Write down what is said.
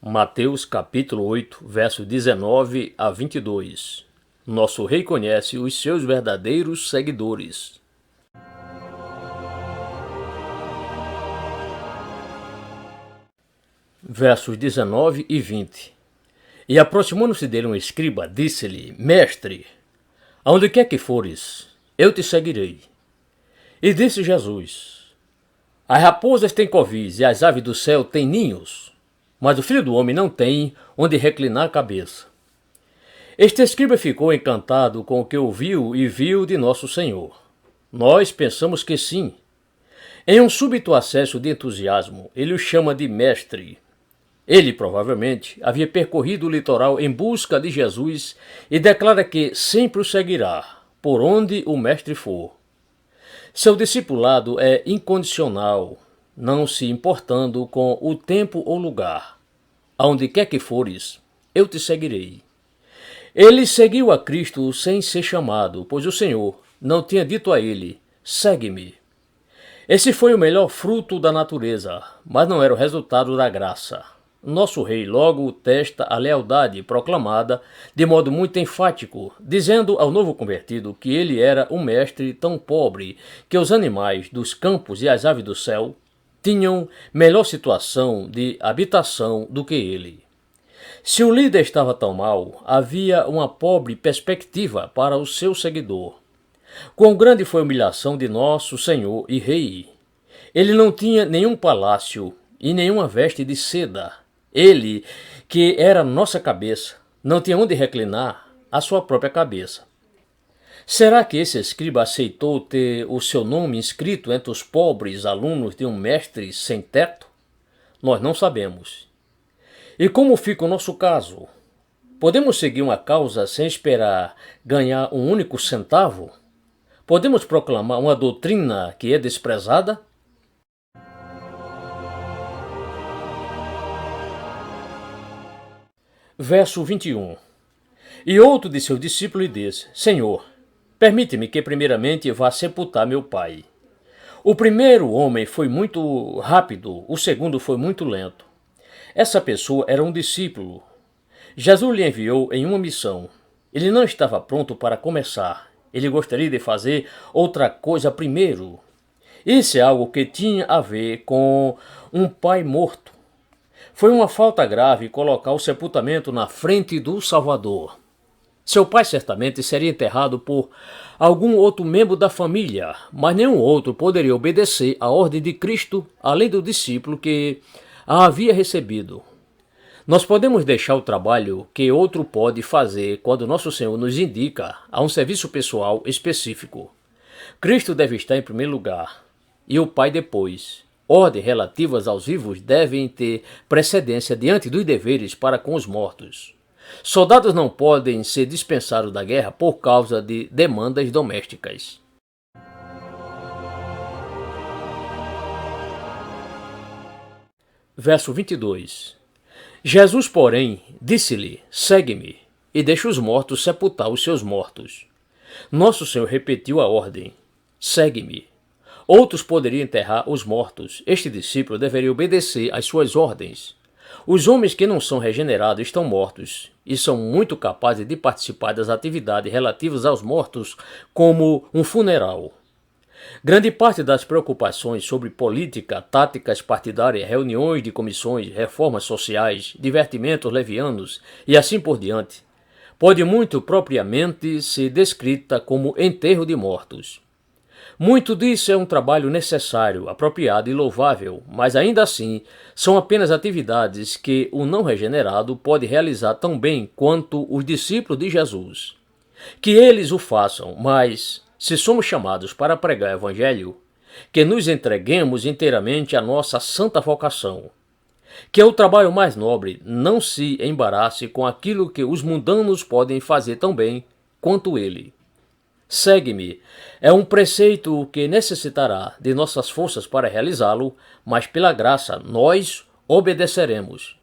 Mateus capítulo 8, verso 19 a 22. Nosso rei conhece os seus verdadeiros seguidores. Versos 19 e 20. E aproximando-se dele um escriba, disse-lhe: Mestre, aonde quer que fores, eu te seguirei. E disse Jesus: As raposas têm covis e as aves do céu têm ninhos, mas o Filho do Homem não tem onde reclinar a cabeça. Este escriba ficou encantado com o que ouviu e viu de nosso Senhor. Nós pensamos que sim. Em um súbito acesso de entusiasmo, ele o chama de mestre. Ele, provavelmente, havia percorrido o litoral em busca de Jesus e declara que sempre o seguirá, por onde o mestre for. Seu discipulado é incondicional, não se importando com o tempo ou lugar. Aonde quer que fores, eu te seguirei. Ele seguiu a Cristo sem ser chamado, pois o Senhor não tinha dito a ele: segue-me. Esse foi o melhor fruto da natureza, mas não era o resultado da graça. Nosso rei logo testa a lealdade proclamada de modo muito enfático, dizendo ao novo convertido que ele era um mestre tão pobre que os animais dos campos e as aves do céu tinham melhor situação de habitação do que ele. Se o líder estava tão mal, havia uma pobre perspectiva para o seu seguidor. Quão grande foi a humilhação de nosso Senhor e Rei! Ele não tinha nenhum palácio e nenhuma veste de seda. Ele, que era nossa cabeça, não tinha onde reclinar a sua própria cabeça. Será que esse escriba aceitou ter o seu nome inscrito entre os pobres alunos de um mestre sem teto? Nós não sabemos. E como fica o nosso caso? Podemos seguir uma causa sem esperar ganhar um único centavo? Podemos proclamar uma doutrina que é desprezada? Verso 21. E outro de seus discípulos lhe disse: Senhor, permite-me que primeiramente vá sepultar meu pai. O primeiro homem foi muito rápido, o segundo foi muito lento. Essa pessoa era um discípulo. Jesus lhe enviou em uma missão. Ele não estava pronto para começar. Ele gostaria de fazer outra coisa primeiro. Isso é algo que tinha a ver com um pai morto. Foi uma falta grave colocar o sepultamento na frente do Salvador. Seu pai certamente seria enterrado por algum outro membro da família, mas nenhum outro poderia obedecer à ordem de Cristo, além do discípulo que a havia recebido. Nós podemos deixar o trabalho que outro pode fazer quando nosso Senhor nos indica a um serviço pessoal específico. Cristo deve estar em primeiro lugar e o Pai depois. Ordens relativas aos vivos devem ter precedência diante dos deveres para com os mortos. Soldados não podem ser dispensados da guerra por causa de demandas domésticas. Verso 22. Jesus, porém, disse-lhe: segue-me, e deixa os mortos sepultar os seus mortos. Nosso Senhor repetiu a ordem: segue-me. Outros poderiam enterrar os mortos. Este discípulo deveria obedecer às suas ordens. Os homens que não são regenerados estão mortos e são muito capazes de participar das atividades relativas aos mortos, como um funeral. Grande parte das preocupações sobre política, táticas partidárias, reuniões de comissões, reformas sociais, divertimentos levianos e assim por diante, pode muito propriamente ser descrita como enterro de mortos. Muito disso é um trabalho necessário, apropriado e louvável, mas ainda assim são apenas atividades que o não regenerado pode realizar tão bem quanto os discípulos de Jesus. Que eles o façam, mas, se somos chamados para pregar o Evangelho, que nos entreguemos inteiramente à nossa santa vocação. Que é o trabalho mais nobre, não se embarace com aquilo que os mundanos podem fazer tão bem quanto ele. Segue-me é um preceito que necessitará de nossas forças para realizá-lo, mas pela graça nós obedeceremos.